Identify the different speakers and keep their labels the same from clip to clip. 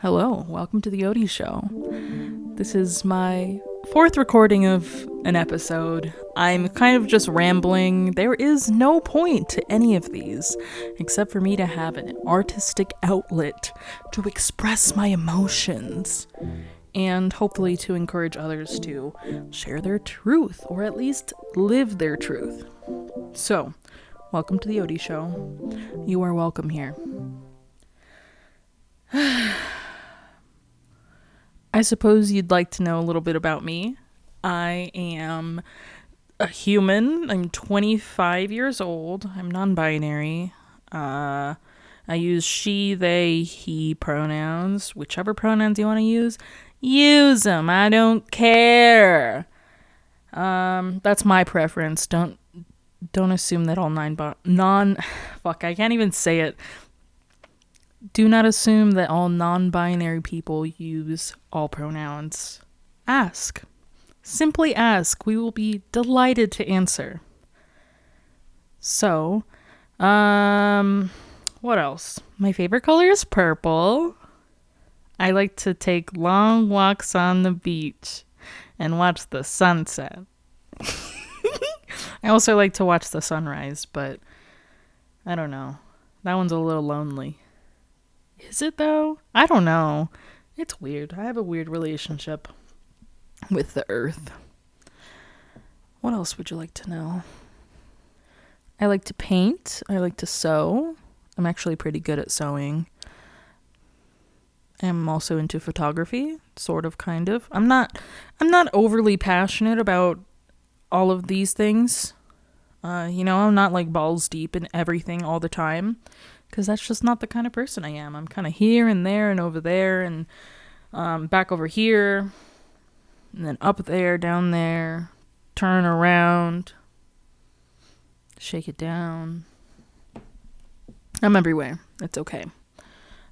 Speaker 1: Hello, welcome to the Odie Show. This is my fourth recording of an episode. I'm kind of just rambling. There is no point to any of these, except for me to have an artistic outlet to express my emotions, and hopefully to encourage others to share their truth, or at least live their truth. So, welcome to the Odie Show. You are welcome here. I suppose you'd like to know a little bit about me. I am a human. I'm 25 years old. I'm non-binary. I use she, they, he pronouns. Whichever pronouns you want to use them. I don't care. That's my preference. Don't assume that all I can't even say it. Do not assume that all non-binary people use all pronouns. Ask. Simply ask. We will be delighted to answer. So, what else? My favorite color is purple. I like to take long walks on the beach and watch the sunset. I also like to watch the sunrise, but I don't know. That one's a little lonely. Is it though? I don't know. It's weird. I have a weird relationship with the earth. What else would you like to know? I like to paint. I like to sew. I'm actually pretty good at sewing. I'm also into photography, sort of, kind of. I'm not overly passionate about all of these things. I'm not like balls deep in everything all the time. Because that's just not the kind of person I am. I'm kind of here and there and over there and back over here. And then up there, down there. Turn around. Shake it down. I'm everywhere. It's okay.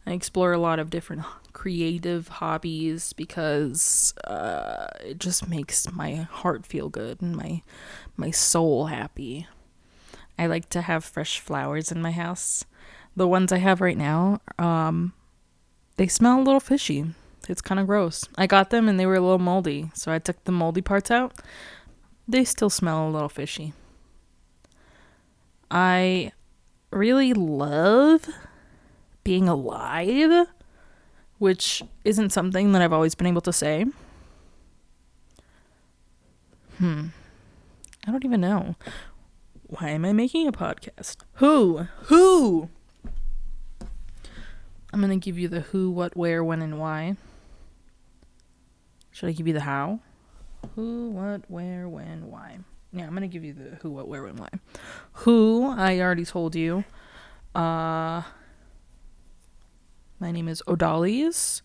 Speaker 1: I explore a lot of different creative hobbies because it just makes my heart feel good and my soul happy. I like to have fresh flowers in my house. The ones I have right now, they smell a little fishy. It's kind of gross. I got them and they were a little moldy, so I took the moldy parts out. They still smell a little fishy. I really love being alive, which isn't something that I've always been able to say. I don't even know. Why am I making a podcast? Who? I'm going to give you the who, what, where, when, and why. Should I give you the how? Who, what, where, when, why. Yeah, I'm going to give you the who, what, where, when, why. Who, I already told you. My name is Odie,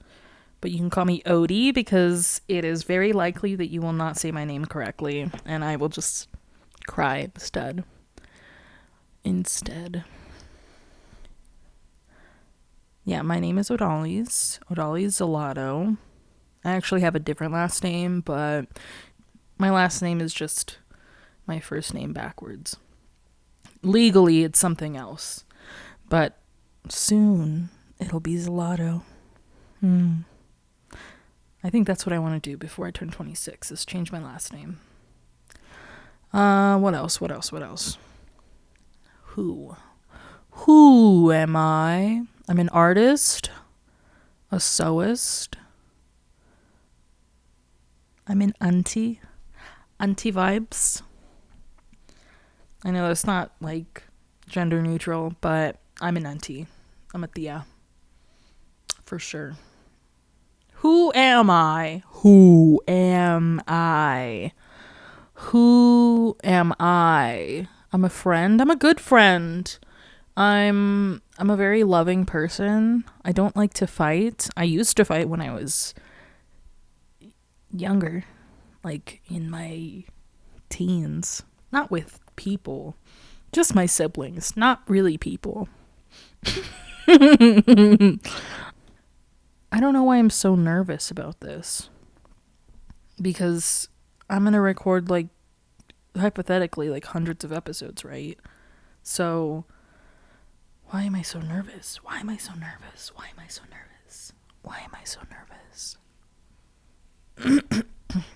Speaker 1: but you can call me Odie because it is very likely that you will not say my name correctly, and I will just cry instead. Yeah, my name is Odie Ziladota. I actually have a different last name, but my last name is just my first name backwards. Legally, it's something else, but soon it'll be Ziladota. I think that's what I want to do before I turn 26, is change my last name. What else? Who am I? I'm an artist, a sewist. I'm an auntie vibes. I know that's not like gender neutral, but I'm an auntie. I'm a tia. For sure. Who am I? I'm a friend. I'm a good friend. I'm a very loving person. I don't like to fight. I used to fight when I was younger, like in my teens. Not with people, just my siblings, not really people. I don't know why I'm so nervous about this. Because I'm going to record, like, hypothetically, like hundreds of episodes, right? So why am I so nervous? Why am I so nervous? so nervous?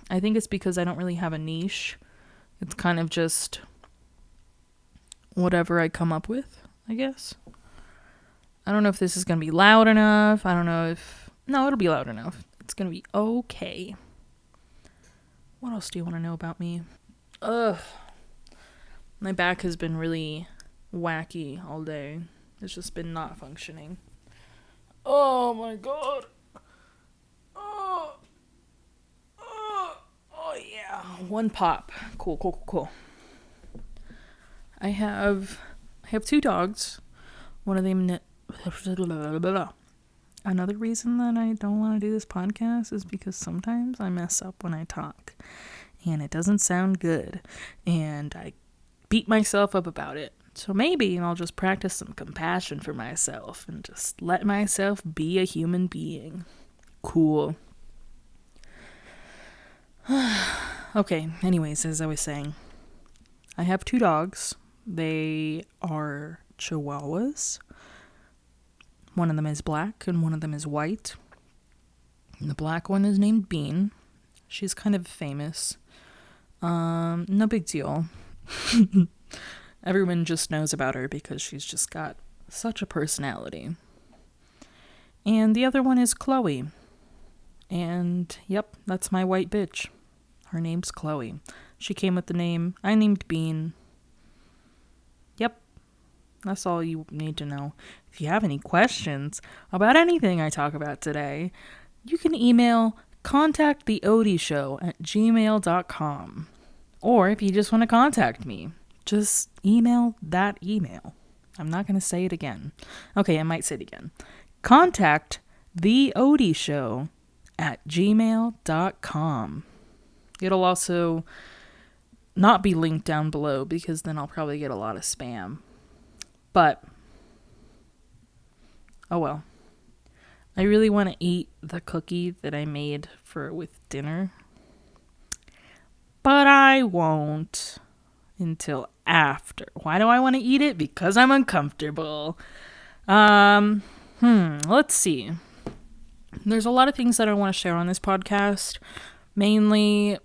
Speaker 1: I think it's because I don't really have a niche. It's kind of just whatever I come up with, I guess. I don't know if this is going to be loud enough. I don't know if... No, it'll be loud enough. It's going to be okay. What else do you want to know about me? Ugh. My back has been really wacky all day. It's just been not functioning. Oh my god. Oh yeah. One pop. Cool. I have 2 dogs. One of them... Another reason that I don't want to do this podcast is because sometimes I mess up when I talk. And it doesn't sound good. And I beat myself up about it. So maybe I'll just practice some compassion for myself and just let myself be a human being. Cool. Okay, anyways, as I was saying, I have 2 dogs. They are Chihuahuas. One of them is black and one of them is white. And the black one is named Bean. She's kind of famous. No big deal. Everyone just knows about her because she's just got such a personality. And the other one is Chloe. And yep, that's my white bitch. Her name's Chloe. She came with the name. I named Bean. Yep. That's all you need to know. If you have any questions about anything I talk about today, you can email contacttheodieshow@gmail.com. Or if you just want to contact me, just email that email. I'm not going to say it again. Okay, I might say it again. contacttheodieshow@gmail.com. It'll also not be linked down below because then I'll probably get a lot of spam. But, oh well. I really want to eat the cookie that I made with dinner. But I won't until after. Why do I want to eat it? Because I'm uncomfortable. Let's see. There's a lot of things that I want to share on this podcast. Mainly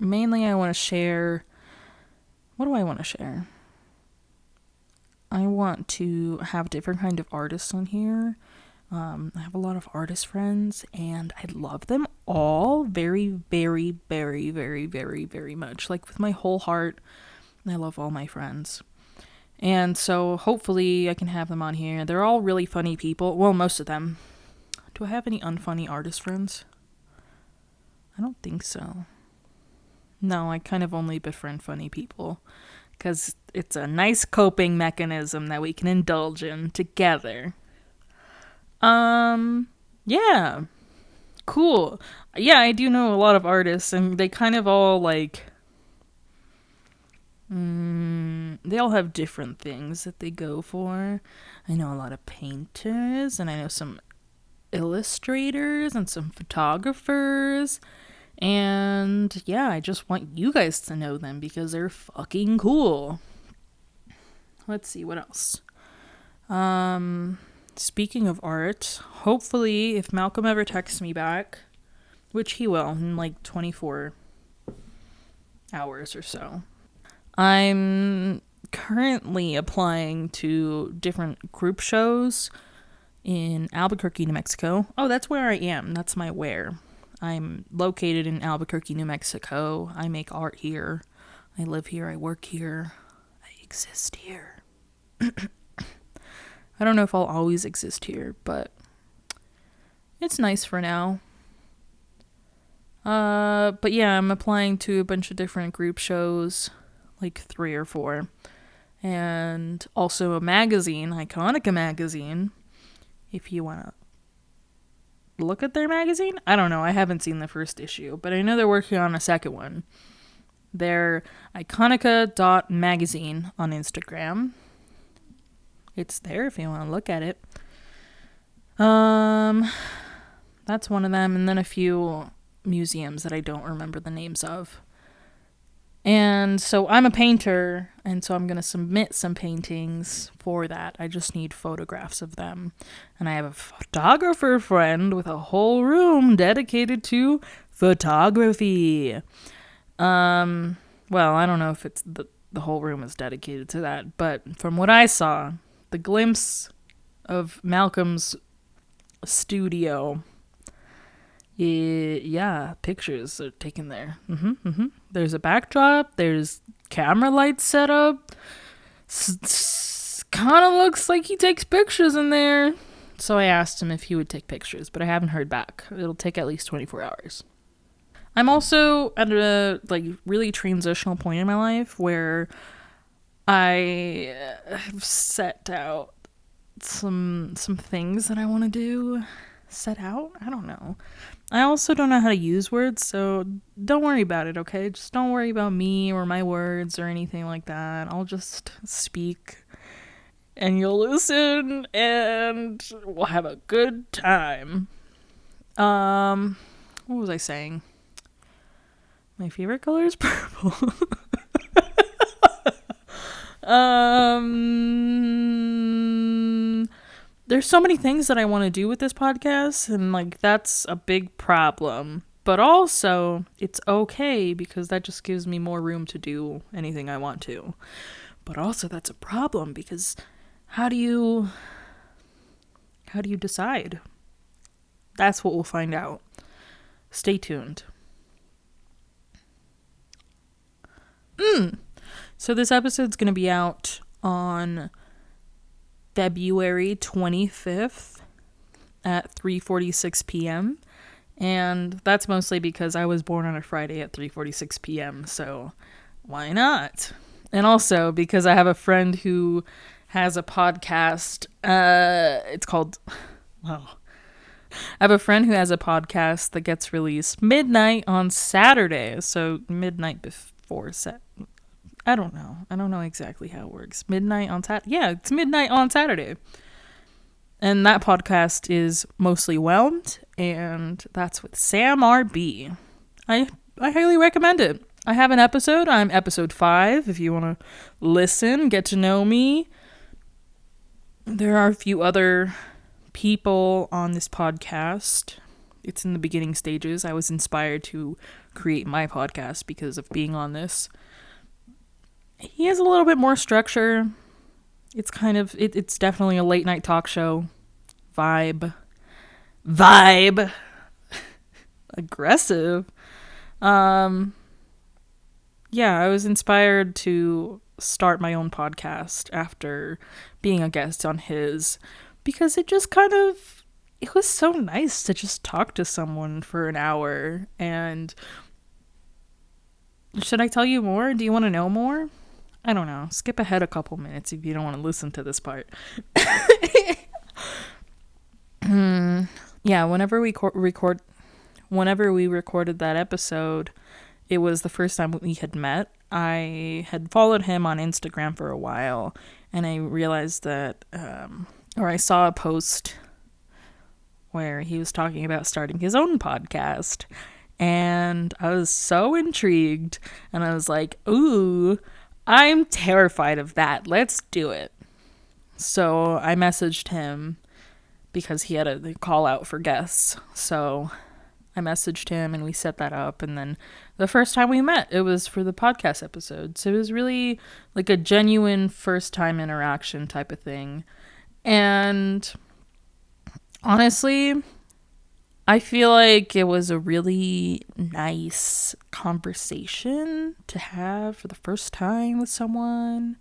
Speaker 1: I want to share... What do I want to share? I want to have different kind of artists on here. I have a lot of artist friends, and I love them all very, very, very, very, very, very much. Like, with my whole heart, I love all my friends. And so, hopefully, I can have them on here. They're all really funny people. Well, most of them. Do I have any unfunny artist friends? I don't think so. No, I kind of only befriend funny people. Because it's a nice coping mechanism that we can indulge in together. Yeah. Cool. Yeah, I do know a lot of artists, and they kind of all, like... they all have different things that they go for. I know a lot of painters, and I know some illustrators, and some photographers. And, yeah, I just want you guys to know them, because they're fucking cool. Let's see, what else? Speaking of art, hopefully, if Malcolm ever texts me back, which he will in like 24 hours or so, I'm currently applying to different group shows in Albuquerque, New Mexico. Oh, that's where I am. That's my where. I'm located in Albuquerque, New Mexico. I make art here. I live here. I work here. I exist here. I don't know if I'll always exist here, but it's nice for now. But yeah, I'm applying to a bunch of different group shows, like 3 or 4. And also a magazine, Iconica magazine, if you want to look at their magazine. I don't know, I haven't seen the first issue, but I know they're working on a second one. They're iconica.magazine on Instagram. It's there if you want to look at it. That's one of them, and then a few museums that I don't remember the names of. And so I'm a painter, and so I'm going to submit some paintings for that. I just need photographs of them. And I have a photographer friend with a whole room dedicated to photography. Well, I don't know if it's the whole room is dedicated to that, but from what I saw, the glimpse of Malcolm's studio, yeah, pictures are taken there. There's a backdrop, there's camera lights set up. Kind of looks like he takes pictures in there. So I asked him if he would take pictures, but I haven't heard back. It'll take at least 24 hours. I'm also at a really transitional point in my life where I have set out some things that I want to do. Set out? I don't know. I also don't know how to use words, so don't worry about it, okay? Just don't worry about me or my words or anything like that. I'll just speak and you'll listen and we'll have a good time. What was I saying? My favorite color is purple. There's so many things that I want to do with this podcast, and that's a big problem. But also, it's okay because that just gives me more room to do anything I want to. But also, that's a problem because how do you decide? That's what we'll find out. Stay tuned. So this episode's going to be out on February 25th at 3:46 p.m. And that's mostly because I was born on a Friday at 3:46 p.m. So why not? And also because I have a friend who has a podcast. It's called... Wow. I have a friend who has a podcast that gets released midnight on Saturday. So midnight before I don't know. I don't know exactly how it works. Midnight on Saturday. Yeah, it's midnight on Saturday. And that podcast is mostly Whelmed, and that's with Sam RB. I highly recommend it. I have an episode. I'm episode 5 if you want to listen, get to know me. There are a few other people on this podcast. It's in the beginning stages. I was inspired to create my podcast because of being on this. He has a little bit more structure. It's it's definitely a late night talk show vibe. Aggressive. Yeah, I was inspired to start my own podcast after being a guest on his, because it was so nice to just talk to someone for an hour. And should I tell you more? Do you want to know more? I don't know. Skip ahead a couple minutes if you don't want to listen to this part. Yeah, whenever we recorded that episode, it was the first time we had met. I had followed him on Instagram for a while, and I realized that, or I saw a post where he was talking about starting his own podcast, and I was so intrigued, and I was like, ooh, I'm terrified of that. Let's do it. So I messaged him because he had a call out for guests. So I messaged him and we set that up. And then the first time we met, it was for the podcast episode. So it was really like a genuine first time interaction type of thing. And honestly, I feel like it was a really nice conversation to have for the first time with someone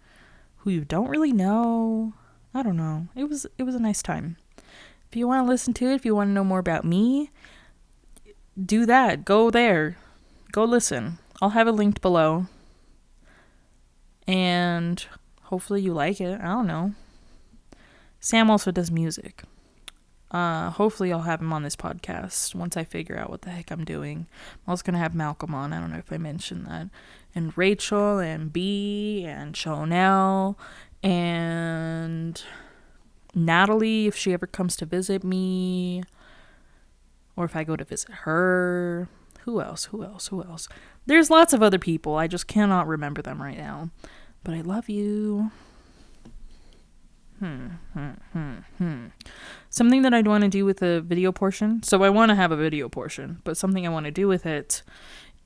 Speaker 1: who you don't really know. I don't know. It was a nice time. If you want to listen to it, if you want to know more about me, do that. Go there. Go listen. I'll have it linked below. And hopefully you like it. I don't know. Sam also does music. Hopefully I'll have him on this podcast once I figure out what the heck I'm doing. I'm also going to have Malcolm on. I don't know if I mentioned that. And Rachel and B and Chanel and Natalie, if she ever comes to visit me, or if I go to visit her. Who else? Who else? Who else? There's lots of other people. I just cannot remember them right now. But I love you. Something that I'd want to do with the video portion. So I want to have a video portion, but something I want to do with it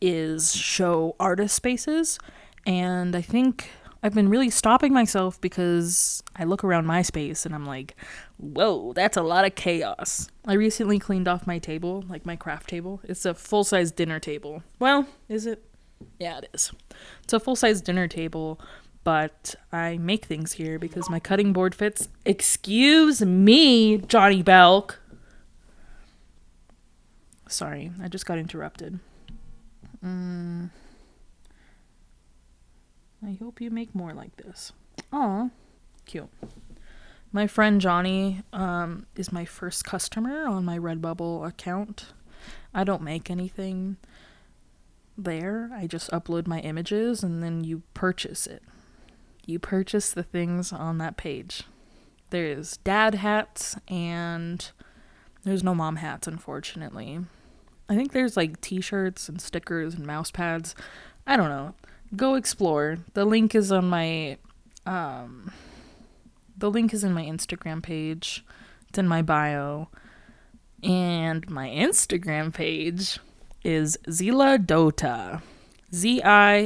Speaker 1: is show artist spaces. And I think I've been really stopping myself because I look around my space and I'm like, whoa, that's a lot of chaos. I recently cleaned off my table, like my craft table. It's a full-size dinner table. Well, is it? Yeah, it is. It's a full-size dinner table, but I make things here because my cutting board fits. Excuse me, Johnny Belk. Sorry, I just got interrupted. I hope you make more like this. Aw, cute. My friend Johnny is my first customer on my redBubble account. I don't make anything there. I just upload my images and then you purchase it. You purchase the things on that page. There's dad hats and there's no mom hats, unfortunately. I think there's like t-shirts and stickers and mouse pads. I don't know. Go explore. The link is on my the link is in my Instagram page. It's in my bio. And my Instagram page is Ziladota. Ziladota.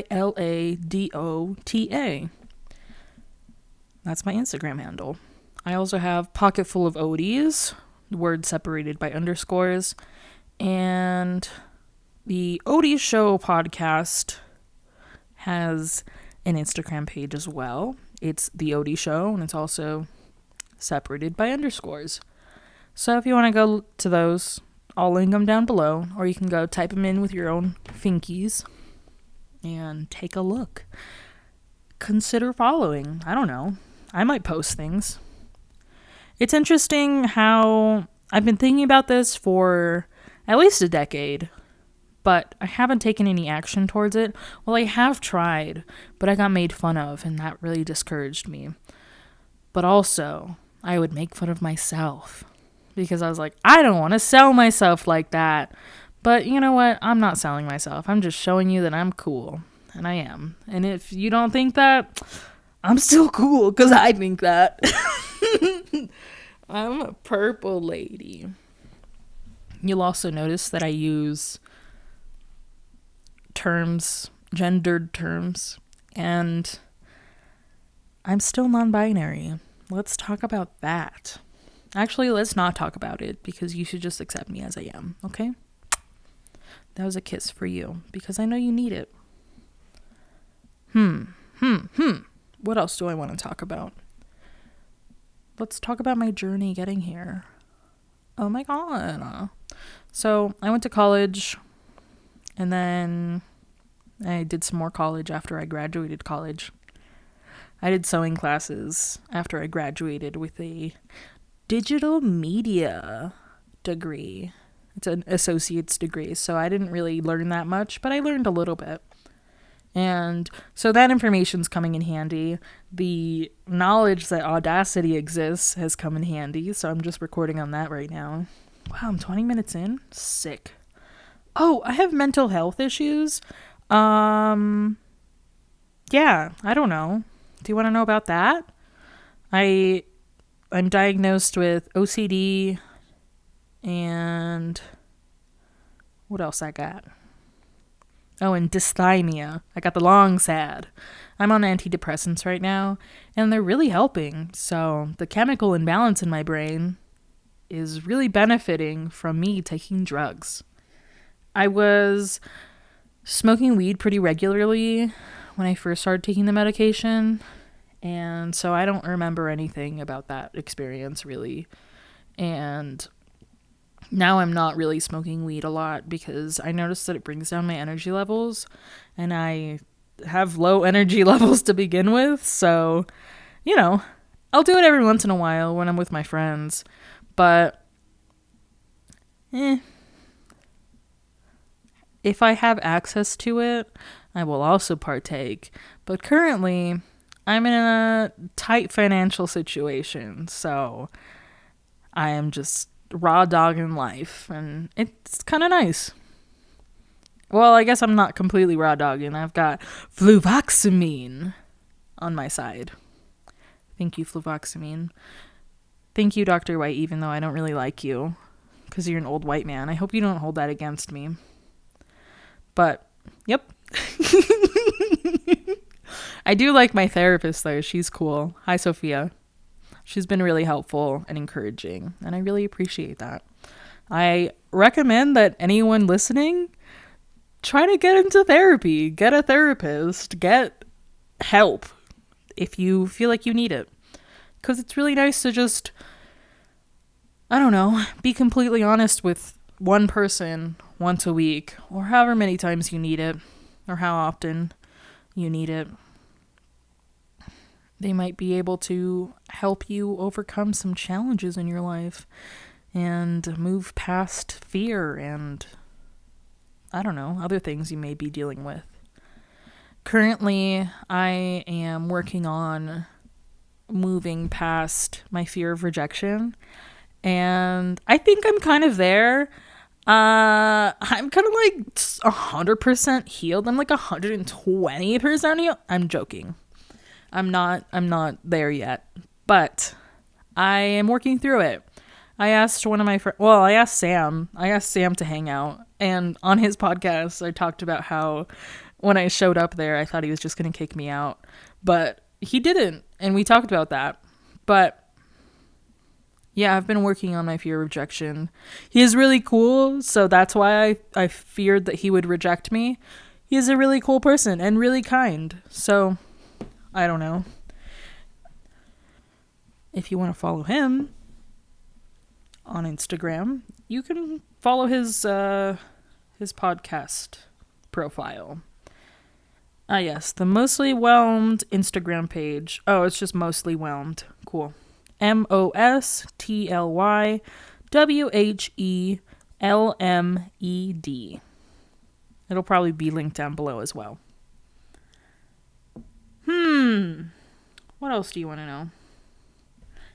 Speaker 1: That's my Instagram handle. I also have Pocketful of Odies, word separated by underscores. And the Odie Show podcast has an Instagram page as well. It's the Odie Show, and it's also separated by underscores. So if you want to go to those, I'll link them down below, or you can go type them in with your own finkies and take a look. Consider following. I don't know. I might post things. It's interesting how I've been thinking about this for at least a decade, but I haven't taken any action towards it. Well, I have tried, but I got made fun of, and that really discouraged me. But also, I would make fun of myself because I was like, I don't want to sell myself like that. But you know what? I'm not selling myself. I'm just showing you that I'm cool, and I am. And if you don't think that, I'm still cool because I think that. I'm a purple lady. You'll also notice that I use terms, gendered terms, and I'm still non-binary. Let's talk about that. Actually, let's not talk about it because you should just accept me as I am, okay? That was a kiss for you because I know you need it. What else do I want to talk about? Let's talk about my journey getting here. Oh my god. So I went to college and then I did some more college after I graduated college. I did sewing classes after I graduated with a digital media degree. It's an associate's degree, so I didn't really learn that much, but I learned a little bit. And so that information's coming in handy. The knowledge that Audacity exists has come in handy, so I'm just recording on that right now. Wow, I'm 20 minutes in? Sick. Oh, I have mental health issues. Yeah, I don't know. Do you want to know about that? I'm diagnosed with OCD and what else I got? Oh, and dysthymia. I got the long sad. I'm on antidepressants right now, and they're really helping. So the chemical imbalance in my brain is really benefiting from me taking drugs. I was smoking weed pretty regularly when I first started taking the medication, and so I don't remember anything about that experience really. And now I'm not really smoking weed a lot because I noticed that it brings down my energy levels, and I have low energy levels to begin with. So, you know, I'll do it every once in a while when I'm with my friends, but if I have access to it, I will also partake. But currently, I'm in a tight financial situation, so I am just raw dogging life, and it's kind of nice. Well, I guess I'm not completely raw dogging. I've got fluvoxamine on my side. Thank you, fluvoxamine. Thank you, Dr. White, even though I don't really like you because you're an old white man. I hope you don't hold that against me. But, yep. I do like my therapist, though. She's cool. Hi, Sophia. She's been really helpful and encouraging, and I really appreciate that. I recommend that anyone listening try to get into therapy, get a therapist, get help if you feel like you need it. Because it's really nice to just, I don't know, be completely honest with one person once a week, or however many times you need it, or how often you need it. They might be able to help you overcome some challenges in your life and move past fear and, I don't know, other things you may be dealing with. Currently, I am working on moving past my fear of rejection, and I think I'm kind of there. I'm kind of like 100% healed. I'm like 120% healed. I'm joking. I'm not there yet, but I am working through it. I asked one of my friends, I asked Sam to hang out, and on his podcast, I talked about how when I showed up there, I thought he was just going to kick me out, but he didn't, and we talked about that. But yeah, I've been working on my fear of rejection. He is really cool, so that's why I feared that he would reject me. He is a really cool person and really kind, so I don't know. If you want to follow him on Instagram, you can follow his podcast profile. Yes, the Mostly Whelmed Instagram page. Oh, it's just Mostly Whelmed. Cool. MostlyWhelmed. It'll probably be linked down below as well. What else do you want to know?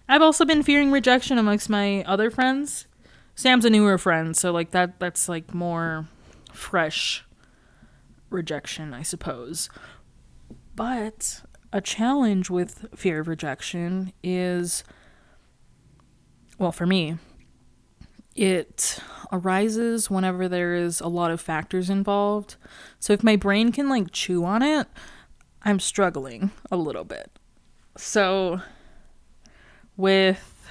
Speaker 1: I've also been fearing rejection amongst my other friends. Sam's a newer friend, so like that's like more fresh rejection, I suppose. But a challenge with fear of rejection is, well, for me, it arises whenever there is a lot of factors involved. So if my brain can like chew on it, I'm struggling a little bit. So with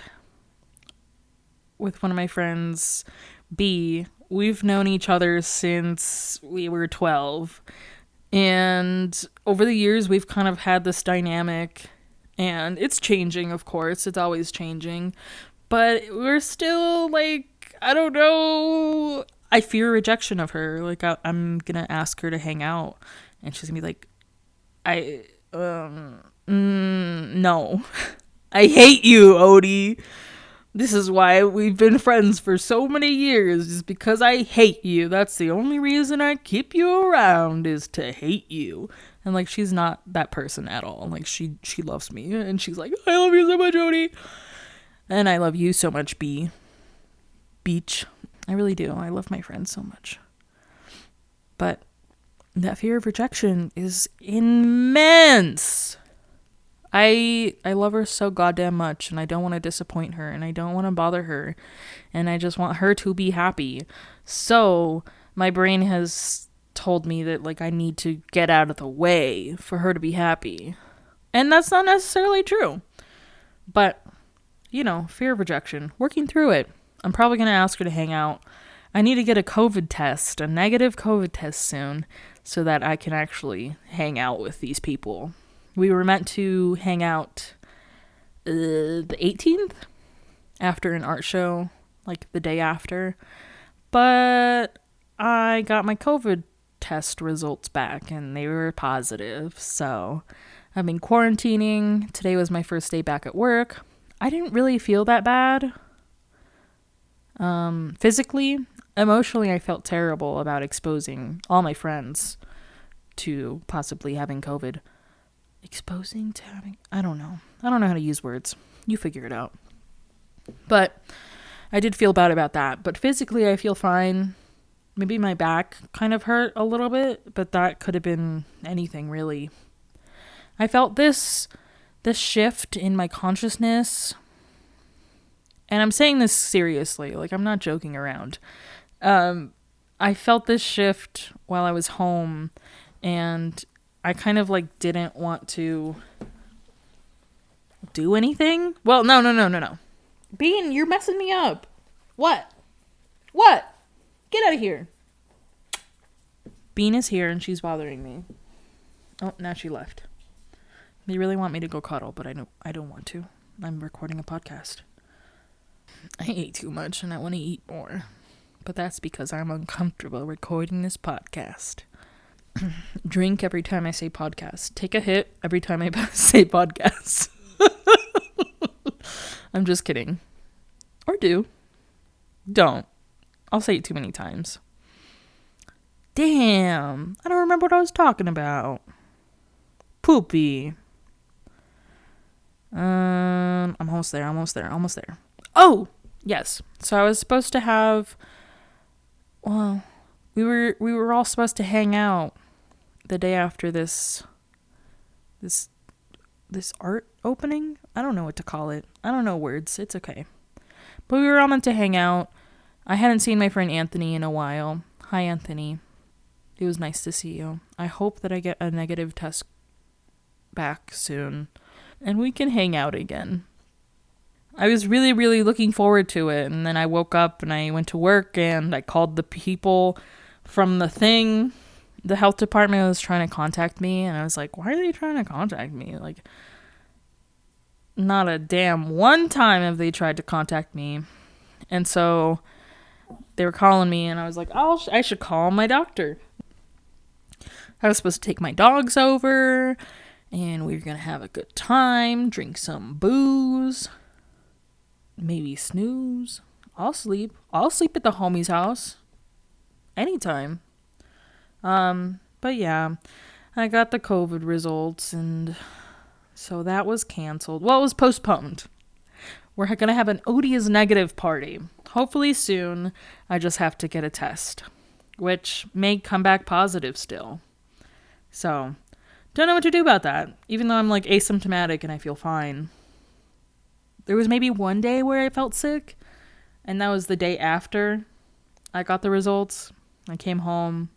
Speaker 1: one of my friends, B, we've known each other since we were 12. And over the years, we've kind of had this dynamic, and it's changing, of course. It's always changing. But we're still, like, I don't know. I fear rejection of her. Like, I'm going to ask her to hang out, and she's going to be like, no. I hate you, Odie. This is why we've been friends for so many years, is because I hate you. That's the only reason I keep you around, is to hate you. And like, she's not that person at all. Like, she loves me, and she's like, I love you so much, Odie. And I love you so much, Beach. I really do. I love my friends so much. But that fear of rejection is immense. I love her so goddamn much, and I don't want to disappoint her, and I don't want to bother her, and I just want her to be happy. So my brain has told me that, like, I need to get out of the way for her to be happy. And that's not necessarily true. But, you know, fear of rejection, working through it. I'm probably going to ask her to hang out. I need to get a negative COVID test soon, so that I can actually hang out with these people. We were meant to hang out the 18th after an art show, like the day after. But I got my COVID test results back, and they were positive. So I've been quarantining. Today was my first day back at work. I didn't really feel that bad. Physically, emotionally, I felt terrible about exposing all my friends to possibly having COVID. I don't know how to use words. You figure it out. But I did feel bad about that. But physically, I feel fine. Maybe my back kind of hurt a little bit, but that could have been anything really. I felt this shift in my consciousness, and I'm saying this seriously, like I'm not joking around. I felt this shift while I was home, and I kind of like didn't want to do anything. Well, no. Bean, you're messing me up. What? Get out of here. Bean is here and she's bothering me. Oh, now she left. They really want me to go cuddle, but I don't want to. I'm recording a podcast. I ate too much and I want to eat more. But that's because I'm uncomfortable recording this podcast. Drink every time I say podcast. Take a hit every time I say podcast. I'm just kidding. Or do. Don't. I'll say it too many times. Damn. I don't remember what I was talking about. Poopy. I'm almost there. Oh! Yes. So I was supposed to have... Well, we were all supposed to hang out the day after this art opening? I don't know what to call it. I don't know words. It's okay. But we were all meant to hang out. I hadn't seen my friend Anthony in a while. Hi, Anthony. It was nice to see you. I hope that I get a negative test back soon and we can hang out again. I was really, really looking forward to it. And then I woke up and I went to work and I called the people from the thing. The health department was trying to contact me. And I was like, why are they trying to contact me? Like, not a damn one time have they tried to contact me. And so they were calling me and I was like, oh, I should call my doctor. I was supposed to take my dogs over and we were going to have a good time, drink some booze, maybe snooze. I'll sleep at the homie's house anytime. But yeah, I got the COVID results and so that was canceled. Well, it was postponed. We're going to have an Odie is negative party. Hopefully soon. I just have to get a test, which may come back positive still. So, don't know what to do about that, even though I'm like asymptomatic and I feel fine. There was maybe one day where I felt sick, and that was the day after I got the results. I came home.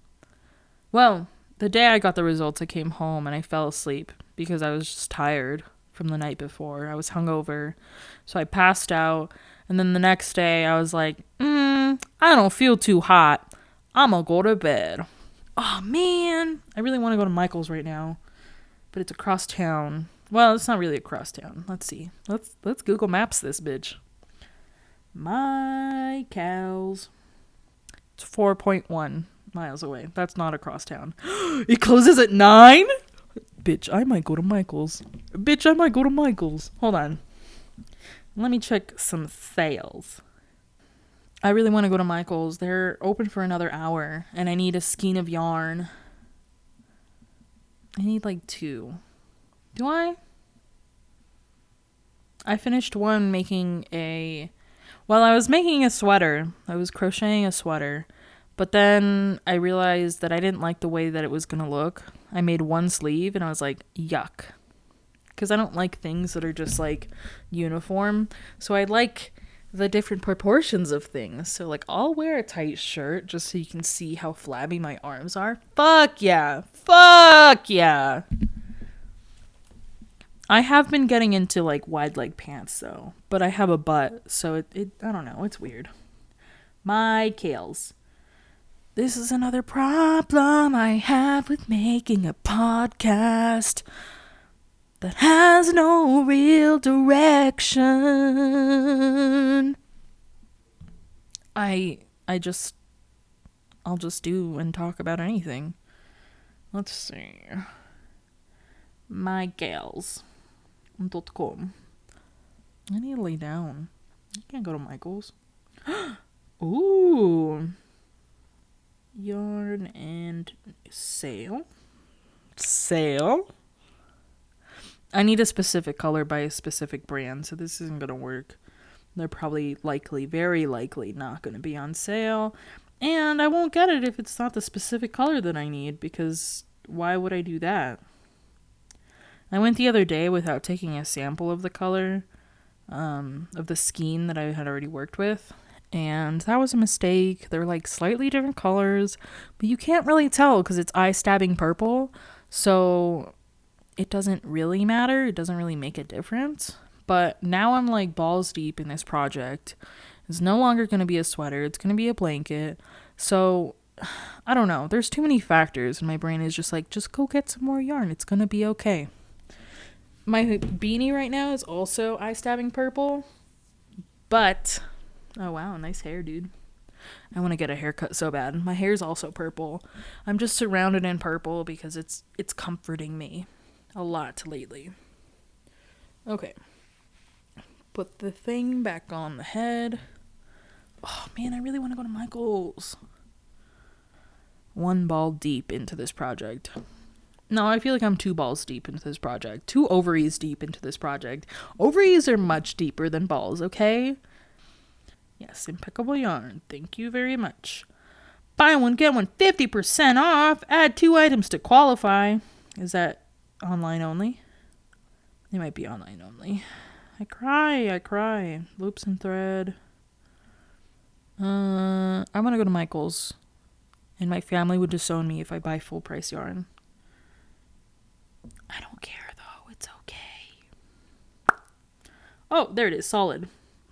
Speaker 1: Well, the day I got the results, I came home and I fell asleep because I was just tired from the night before. I was hungover, so I passed out. And then the next day, I was like, I don't feel too hot. I'm gonna go to bed. Oh, man. I really want to go to Michael's right now, but it's across town. Well, it's not really across town. Let's see. Let's Google Maps this bitch. My cows. It's 4.1 miles away. That's not across town. It closes at 9? Bitch, I might go to Michael's. Hold on. Let me check some sales. I really want to go to Michael's. They're open for another hour, and I need a skein of yarn. I need like 2. Do I? I finished one making I was making a sweater. I was crocheting a sweater. But then I realized that I didn't like the way that it was going to look. I made one sleeve and I was like, yuck. Because I don't like things that are just like uniform. So I like the different proportions of things. So like I'll wear a tight shirt just so you can see how flabby my arms are. Fuck yeah. I have been getting into like wide leg pants though. But I have a butt. So it I don't know. It's weird. My kales. This is another problem I have with making a podcast that has no real direction. I'll just do and talk about anything. Let's see. mygals.com. I need to lay down. I can't go to Michael's. Ooh. Yarn and sale. I need a specific color by a specific brand, so this isn't going to work. They're probably very likely not going to be on sale. And I won't get it if it's not the specific color that I need, because why would I do that? I went the other day without taking a sample of the color of the skein that I had already worked with, and that was a mistake. They're like slightly different colors, but you can't really tell because it's eye-stabbing purple, so it doesn't really matter. It doesn't really make a difference. But now I'm like balls deep in this project. It's no longer going to be a sweater. It's going to be a blanket. So I don't know. There's too many factors, and my brain is just like, just go get some more yarn. It's going to be okay. My beanie right now is also eye-stabbing purple, but oh wow, nice hair, dude. I want to get a haircut so bad. My hair's also purple. I'm just surrounded in purple because it's comforting me a lot lately. Okay. Put the thing back on the head. Oh man, I really want to go to Michael's. One ball deep into this project. No, I feel like I'm 2 balls deep into this project. 2 ovaries deep into this project. Ovaries are much deeper than balls, okay? Yes, impeccable yarn. Thank you very much. Buy one, get one 50% off. Add 2 items to qualify. Is that online only? It might be online only. I cry. Loops and thread. I'm gonna go to Michael's. And my family would disown me if I buy full price yarn. I don't care though, it's okay. Oh, there it is, solid.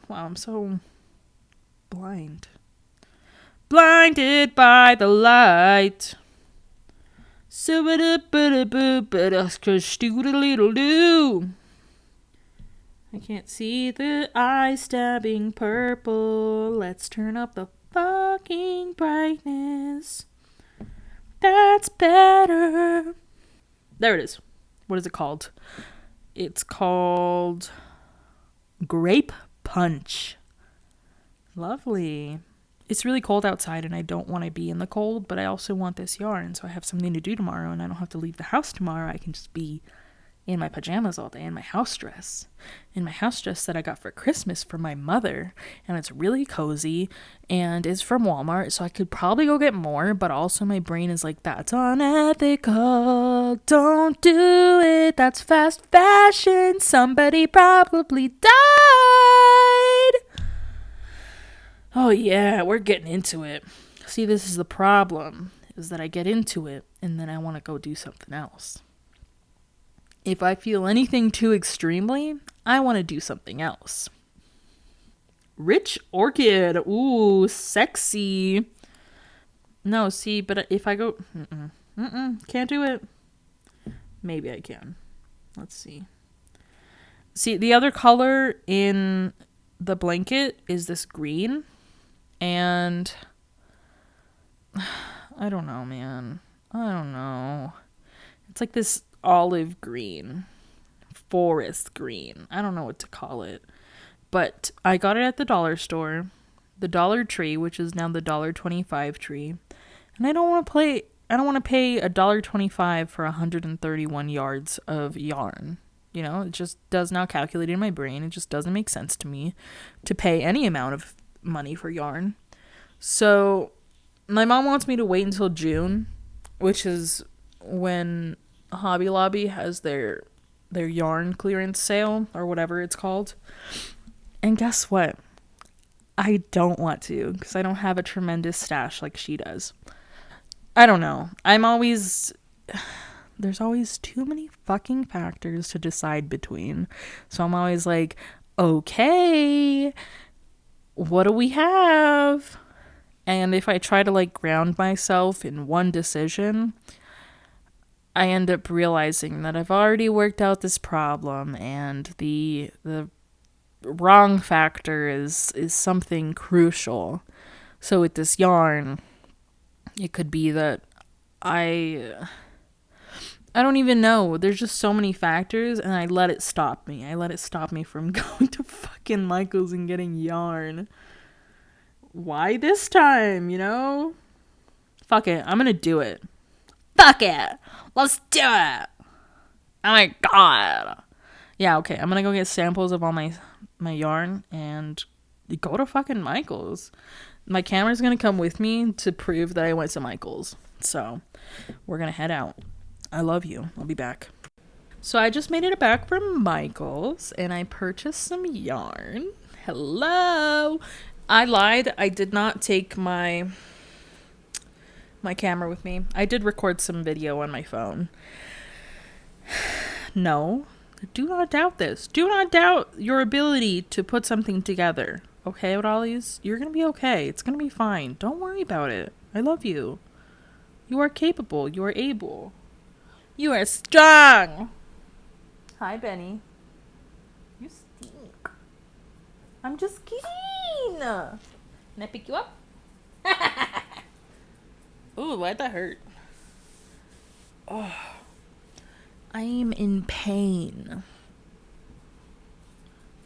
Speaker 1: Wow, I'm so blind. Blinded by the light. I can't see the eye-stabbing purple. Let's turn up the fucking brightness. That's better. There it is. What is it called? It's called Grape Punch. Lovely. It's really cold outside and I don't want to be in the cold, but I also want this yarn so I have something to do tomorrow and I don't have to leave the house tomorrow. I can just be in my pajamas all day in my house dress. In my house dress that I got for Christmas from my mother. And it's really cozy and it's from Walmart, so I could probably go get more, but also my brain is like, that's unethical. Don't do it. That's fast fashion. Somebody probably died. Oh yeah, we're getting into it. See, this is the problem, is that I get into it and then I want to go do something else. If I feel anything too extremely, I want to do something else. Rich orchid. Ooh, sexy. No, see, but if I go... can't do it. Maybe I can. Let's see. See, the other color in the blanket is this green. And... I don't know, man. I don't know. It's like this olive green, forest green. I don't know what to call it, but I got it at the dollar store, the Dollar Tree, which is now the $1.25 tree, and I don't want to pay $1.25 for 131 yards of yarn. You know, it just does not calculate in my brain. It just doesn't make sense to me to pay any amount of money for yarn. So my mom wants me to wait until June, which is when Hobby Lobby has their yarn clearance sale or whatever it's called. And guess what? I don't want to because I don't have a tremendous stash like she does. I don't know. There's always too many fucking factors to decide between. So I'm always like, okay, what do we have? And if I try to like ground myself in one decision, I end up realizing that I've already worked out this problem and the wrong factor is something crucial. So with this yarn, it could be that I don't even know. There's just so many factors and I let it stop me. I let it stop me from going to fucking Michael's and getting yarn. Why this time, you know? Fuck it. I'm gonna do it. Fuck it. Let's do it. Oh my god. Yeah, okay. I'm gonna go get samples of all my yarn and go to fucking Michael's. My camera's going to come with me to prove that I went to Michael's. So we're going to head out. I love you. I'll be back. So I just made it back from Michael's and I purchased some yarn. Hello. I lied. I did not take my camera with me. I did record some video on my phone. No, do not doubt this. Do not doubt your ability to put something together. Okay, Odalies? You're going to be okay. It's going to be fine. Don't worry about it. I love you. You are capable. You are able. You are strong. Hi, Benny. You stink. I'm just kidding. Can I pick you up? Ooh, why'd that hurt? Oh, I'm in pain.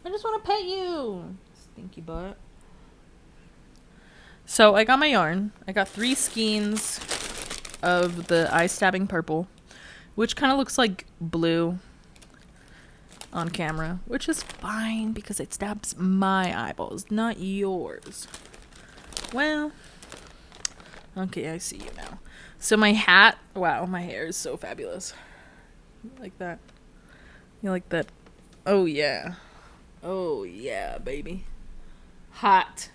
Speaker 1: I just want to pet you. Stinky butt. So I got my yarn. I got 3 skeins of the eye stabbing purple, which kind of looks like blue on camera, which is fine because it stabs my eyeballs, not yours. Well, okay, I see you now. So my hat, wow, my hair is so fabulous. You like that? You like that? Oh yeah. Oh yeah, baby. Hot.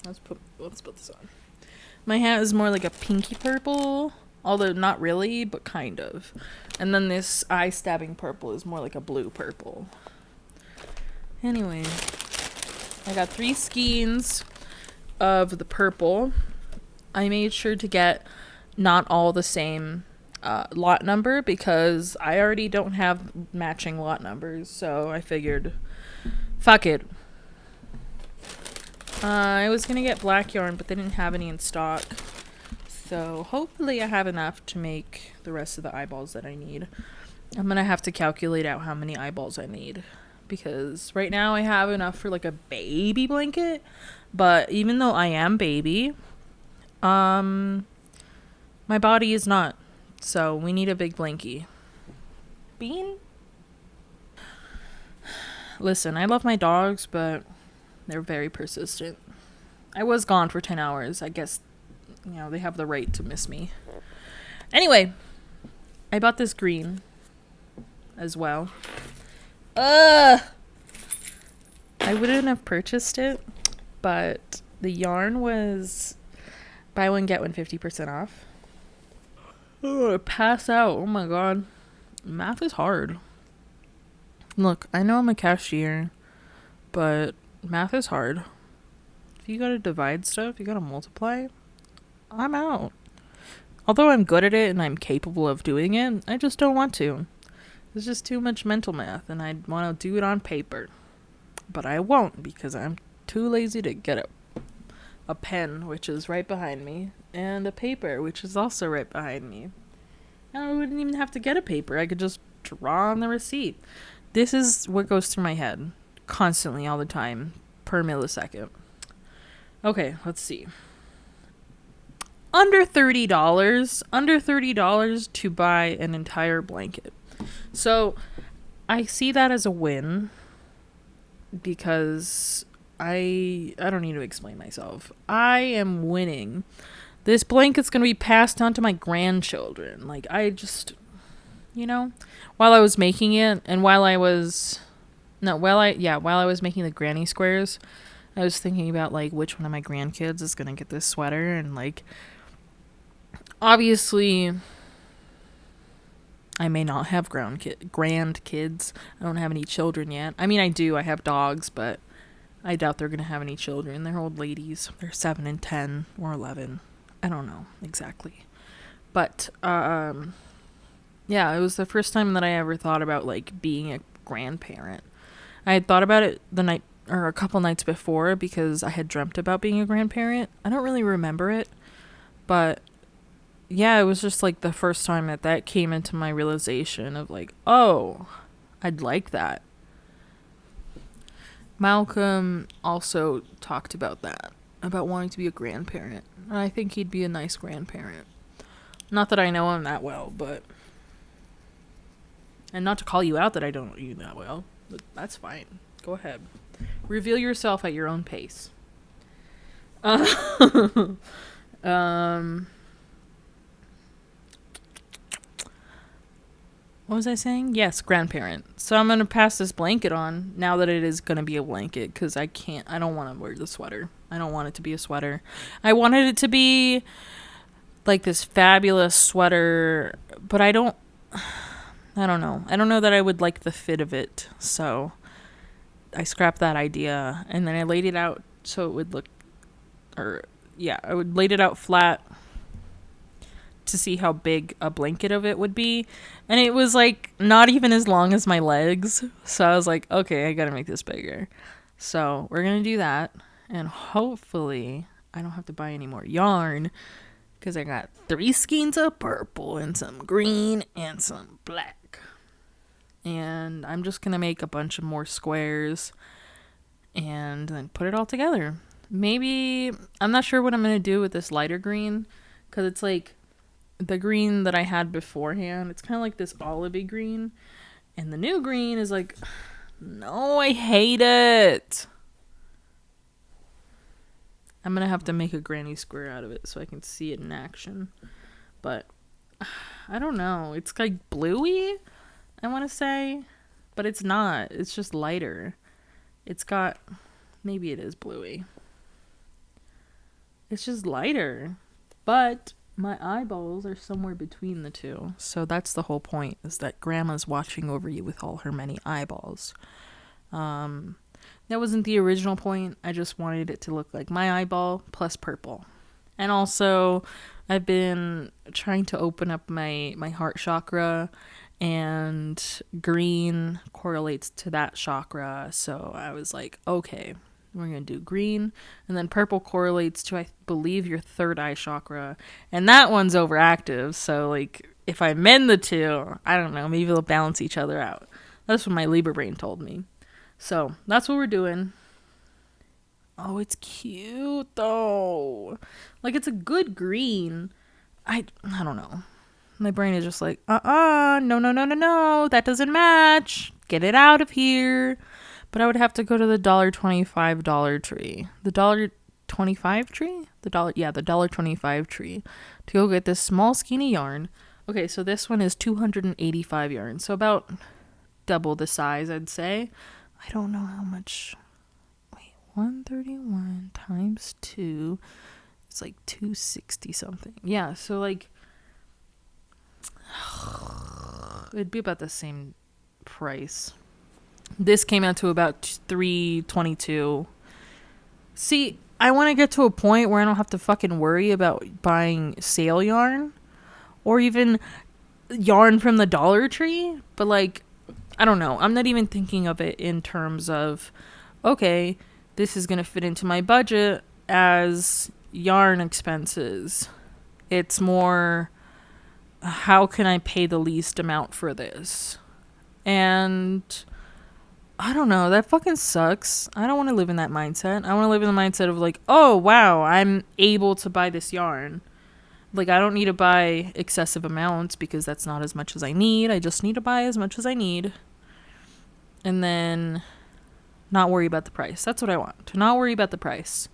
Speaker 1: Let's put this on. My hat is more like a pinky purple, although not really, but kind of. And then this eye stabbing purple is more like a blue purple. Anyway, I got 3 skeins of the purple. I made sure to get not all the same lot number because I already don't have matching lot numbers, so I figured, fuck it. I was gonna get black yarn, but they didn't have any in stock. So hopefully I have enough to make the rest of the eyeballs that I need. I'm gonna have to calculate out how many eyeballs I need. Because right now I have enough for like a baby blanket. But even though I am baby, my body is not. So we need a big blankie. Bean? Listen, I love my dogs, but they're very persistent. I was gone for 10 hours. I guess, you know, they have the right to miss me. Anyway, I bought this green as well. I wouldn't have purchased it, but the yarn was buy one, get one 50% off. Oh, pass out. Oh my god. Math is hard. Look, I know I'm a cashier, but math is hard. If you gotta divide stuff, you gotta multiply, I'm out. Although I'm good at it and I'm capable of doing it, I just don't want to. There's just too much mental math and I want to do it on paper. But I won't because I'm too lazy to get a pen, which is right behind me, and a paper, which is also right behind me. And I wouldn't even have to get a paper. I could just draw on the receipt. This is what goes through my head constantly, all the time, per millisecond. Okay, let's see. Under $30 to buy an entire blanket. So I see that as a win because I don't need to explain myself. I am winning. This blanket's going to be passed on to my grandchildren. Like, I just, you know, while I was making it and while I was making the granny squares, I was thinking about, like, which one of my grandkids is going to get this sweater. And, like, obviously, I may not have grandkids. I don't have any children yet. I mean, I do. I have dogs, but I doubt they're going to have any children. They're old ladies. They're 7 and 10 or 11. I don't know exactly. But, yeah, it was the first time that I ever thought about, like, being a grandparent. I had thought about it a couple nights before because I had dreamt about being a grandparent. I don't really remember it, but yeah, it was just like the first time that came into my realization of like, oh, I'd like that. Malcolm also talked about that, about wanting to be a grandparent. And I think he'd be a nice grandparent. Not that I know him that well, but... And not to call you out that I don't know you that well, but that's fine. Go ahead. Reveal yourself at your own pace. Um, what was I saying? Yes, grandparent. So I'm gonna pass this blanket on now that it is gonna be a blanket because I don't want to wear the sweater. I don't want it to be a sweater. I wanted it to be like this fabulous sweater, but I don't know. I don't know that I would like the fit of it. So I scrapped that idea and then I laid it out so it would look, I would laid it out flat to see how big a blanket of it would be. And it was like not even as long as my legs. So I was like, okay, I gotta make this bigger. So we're gonna do that. And hopefully I don't have to buy any more yarn because I got 3 skeins of purple and some green and some black. And I'm just gonna make a bunch of more squares and then put it all together. Maybe, I'm not sure what I'm gonna do with this lighter green because it's like the green that I had beforehand. It's kind of like this olivey green, and the new green is like, no, I hate it. I'm gonna have to make a granny square out of it so I can see it in action, but I don't know, it's like bluey, I want to say, but it's not. It's just lighter. It's got, maybe it is bluey. It's just lighter, but my eyeballs are somewhere between the two. So that's the whole point, is that grandma's watching over you with all her many eyeballs. That wasn't the original point. I just wanted it to look like my eyeball plus purple. And also, I've been trying to open up my heart chakra, and green correlates to that chakra. So I was like, okay, we're going to do green. And then purple correlates to, I believe, your third eye chakra. And that one's overactive. So, like, if I mend the two, I don't know, maybe they'll balance each other out. That's what my Libra brain told me. So, that's what we're doing. Oh, it's cute, though. Like, it's a good green. I don't know. My brain is just like, no, that doesn't match. Get it out of here. But I would have to go to the $1.25 Dollar Tree. The $1.25 tree? The $1.25 tree to go get this small skinny yarn. Okay, so this one is 285 yarn. So about double the size, I'd say. I don't know how much. Wait, 131 times 2. It's like 260 something. Yeah, so like it'd be about the same price. This came out to about $3.22. See, I want to get to a point where I don't have to fucking worry about buying sale yarn or even yarn from the Dollar Tree. But like, I don't know. I'm not even thinking of it in terms of, okay, this is going to fit into my budget as yarn expenses. It's more, how can I pay the least amount for this? And I don't know, that fucking sucks. I don't want to live in that mindset. I want to live in the mindset of like, oh wow, I'm able to buy this yarn. Like, I don't need to buy excessive amounts because that's not as much as I need. I just need to buy as much as I need. And then not worry about the price. That's what I want. To not worry about the price.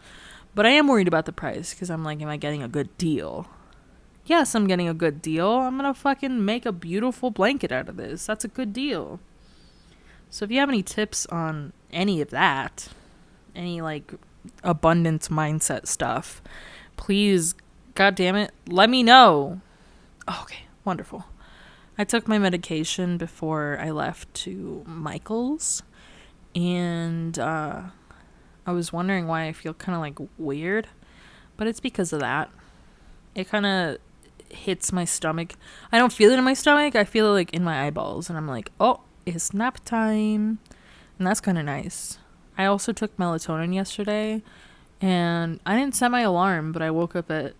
Speaker 1: But I am worried about the price because I'm like, am I getting a good deal? Yes, I'm getting a good deal. I'm going to fucking make a beautiful blanket out of this. That's a good deal. So if you have any tips on any of that, any like abundance mindset stuff, please, God damn it, let me know. Okay, wonderful. I took my medication before I left to Michael's, and I was wondering why I feel kind of like weird, but it's because of that. It kind of hits my stomach. I don't feel it in my stomach. I feel it like in my eyeballs, and I'm like, oh, it's nap time, and that's kind of nice. I also took melatonin yesterday, and I didn't set my alarm, but I woke up at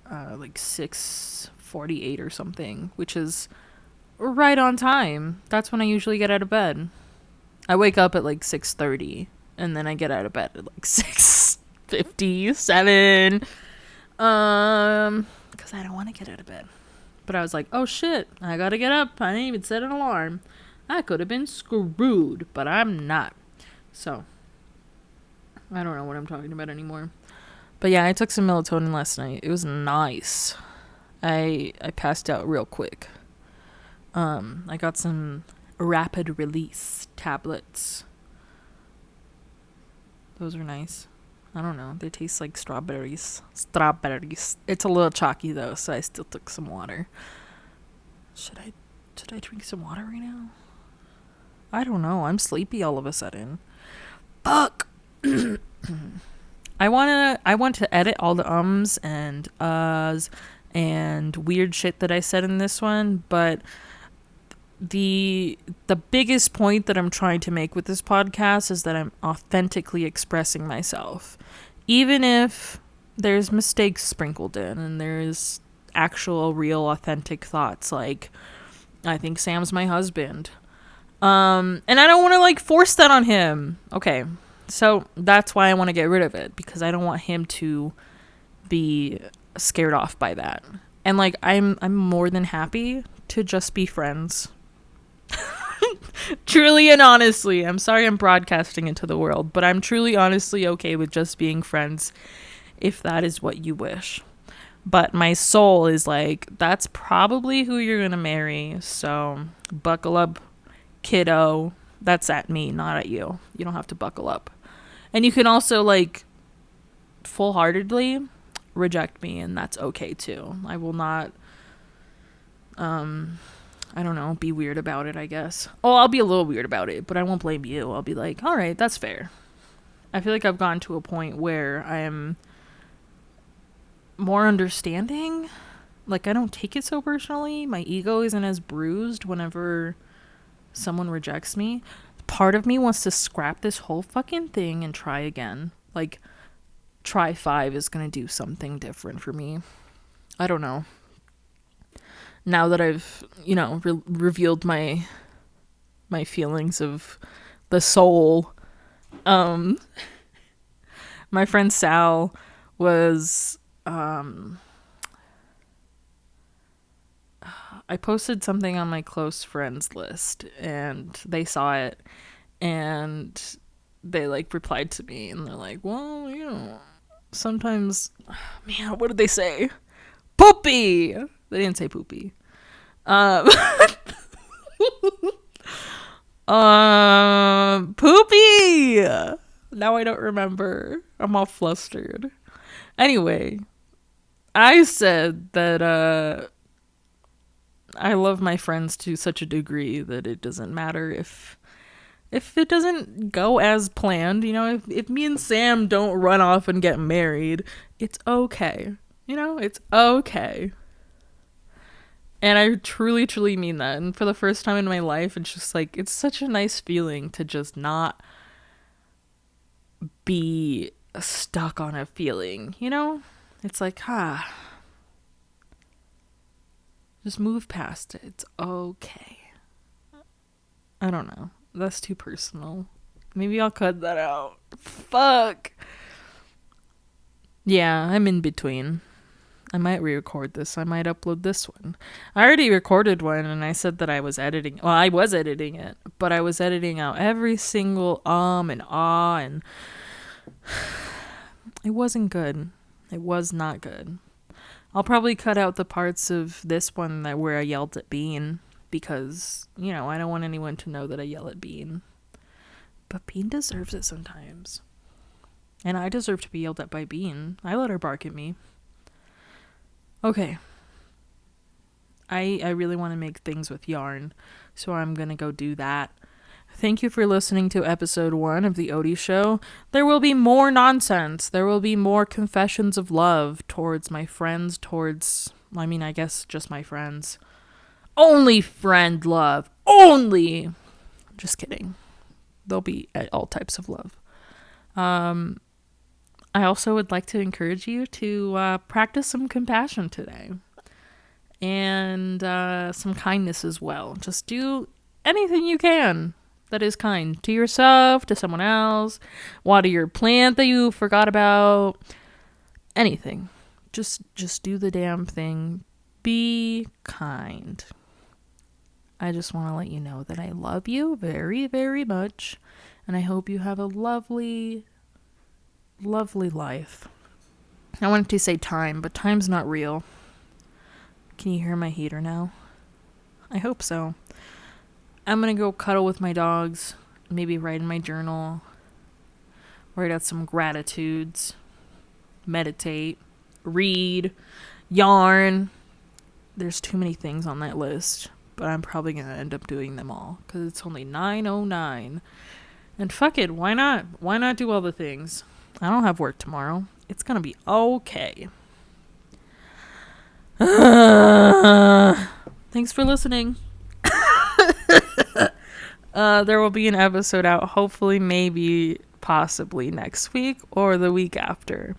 Speaker 1: like 6:48 or something, which is right on time. That's when I usually get out of bed. I wake up at like 6:30, and then I get out of bed at like 6:57. Because I don't want to get out of bed. But I was like, oh shit, I gotta get up. I didn't even set an alarm. I could have been screwed, but I'm not. So, I don't know what I'm talking about anymore. But yeah, I took some melatonin last night. It was nice. I passed out real quick. I got some rapid release tablets. Those are nice. I don't know. They taste like strawberries. It's a little chalky though, so I still took some water. Should I drink some water right now? I don't know. I'm sleepy all of a sudden. Fuck. I want to edit all the ums and uhs and weird shit that I said in this one, but the biggest point that I'm trying to make with this podcast is that I'm authentically expressing myself. Even if there's mistakes sprinkled in and there's actual real authentic thoughts like I think Sam's my husband. And I don't want to like force that on him. Okay. So that's why I want to get rid of it, because I don't want him to be scared off by that. And like I'm more than happy to just be friends. Truly and honestly, I'm sorry I'm broadcasting into the world, but I'm truly honestly okay with just being friends if that is what you wish. But my soul is like, that's probably who you're gonna marry, so buckle up, kiddo. That's at me, not at you. You don't have to buckle up. And you can also like full-heartedly reject me, and that's okay too. I will not I don't know, be weird about it, I guess. Oh, I'll be a little weird about it, but I won't blame you. I'll be like, all right, that's fair. I feel like I've gotten to a point where I am more understanding. Like, I don't take it so personally. My ego isn't as bruised whenever someone rejects me. Part of me wants to scrap this whole fucking thing and try again. Like, try 5 is gonna do something different for me. I don't know. Now that I've, revealed my feelings of the soul, my friend Sal was, I posted something on my close friends list, and they saw it, and they, like, replied to me, and they're like, well, sometimes, man, what did they say? Poopy! They didn't say poopy. Poopy! Now I don't remember. I'm all flustered. Anyway, I said that I love my friends to such a degree that it doesn't matter if it doesn't go as planned. If me and Sam don't run off and get married, it's okay. It's okay. And I truly, truly mean that. And for the first time in my life, it's just like, it's such a nice feeling to just not be stuck on a feeling, It's like, just move past it. It's okay. I don't know. That's too personal. Maybe I'll cut that out. Fuck. Yeah, I'm in between. I might re-record this. I might upload this one. I already recorded one, and I said that I was editing. Well, I was editing it, but I was editing out every single and ah, and it wasn't good. It was not good. I'll probably cut out the parts of this one where I yelled at Bean, because, I don't want anyone to know that I yell at Bean. But Bean deserves it sometimes. And I deserve to be yelled at by Bean. I let her bark at me. Okay. I really want to make things with yarn, so I'm going to go do that. Thank you for listening to episode 1 of the Odie Show. There will be more nonsense. There will be more confessions of love towards my friends, I guess just my friends. Only friend love. Only. Just kidding. There'll be all types of love. I also would like to encourage you to practice some compassion today. And some kindness as well. Just do anything you can that is kind to yourself, to someone else. Water your plant that you forgot about. Anything. Just do the damn thing. Be kind. I just want to let you know that I love you very, very much. And I hope you have a lovely, lovely life. I wanted to say time, but time's not real. Can you hear my heater now? I hope so. I'm gonna go cuddle with my dogs, maybe write in my journal, write out some gratitudes, meditate, read, yarn. There's too many things on that list, but I'm probably gonna end up doing them all because it's only 9:09. And fuck it, why not? Why not do all the things? I don't have work tomorrow. It's gonna be okay. Thanks for listening. There will be an episode out, hopefully, maybe, possibly next week or the week after.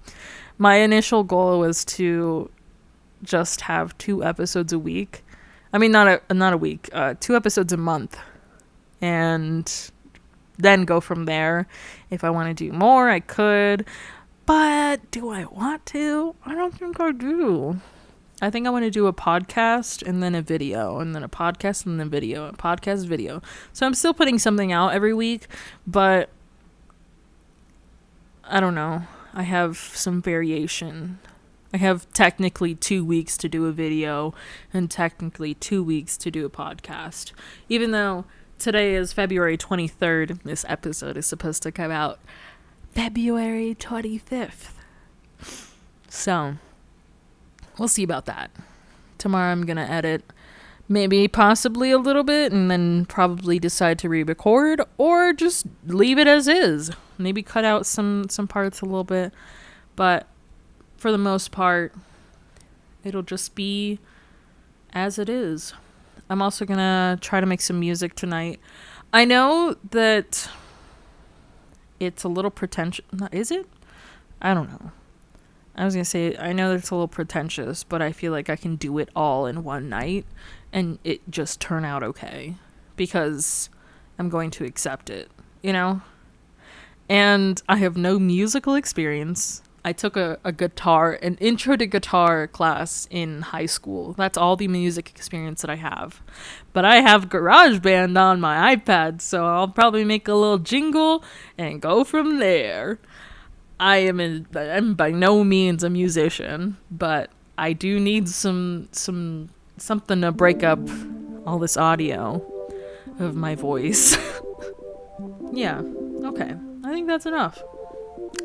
Speaker 1: My initial goal was to just have 2 episodes a week. I mean, not a week, 2 episodes a month. And then go from there. If I want to do more, I could. But do I want to? I don't think I do. I think I want to do a podcast and then a video, and then a podcast and then video, a podcast, video. So I'm still putting something out every week, but I don't know. I have some variation. I have technically 2 weeks to do a video and technically 2 weeks to do a podcast. Even though today is February 23rd, this episode is supposed to come out February 25th. So we'll see about that. Tomorrow I'm going to edit maybe possibly a little bit and then probably decide to re-record or just leave it as is. Maybe cut out some parts a little bit. But for the most part, it'll just be as it is. I'm also going to try to make some music tonight. I know that it's a little pretentious. Is it? I don't know. I was going to say, I know that it's a little pretentious, but I feel like I can do it all in one night and it just turn out okay because I'm going to accept it, you know? And I have no musical experience. I took an intro to guitar class in high school. That's all the music experience that I have. But I have GarageBand on my iPad, so I'll probably make a little jingle and go from there. I'm by no means a musician, but I do need something to break up all this audio of my voice. Yeah, okay. I think that's enough.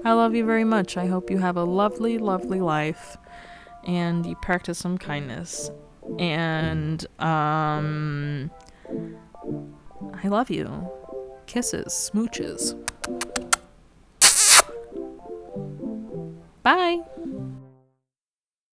Speaker 1: I love you very much. I hope you have a lovely, lovely life and you practice some kindness. And I love you. Kisses, smooches. Bye.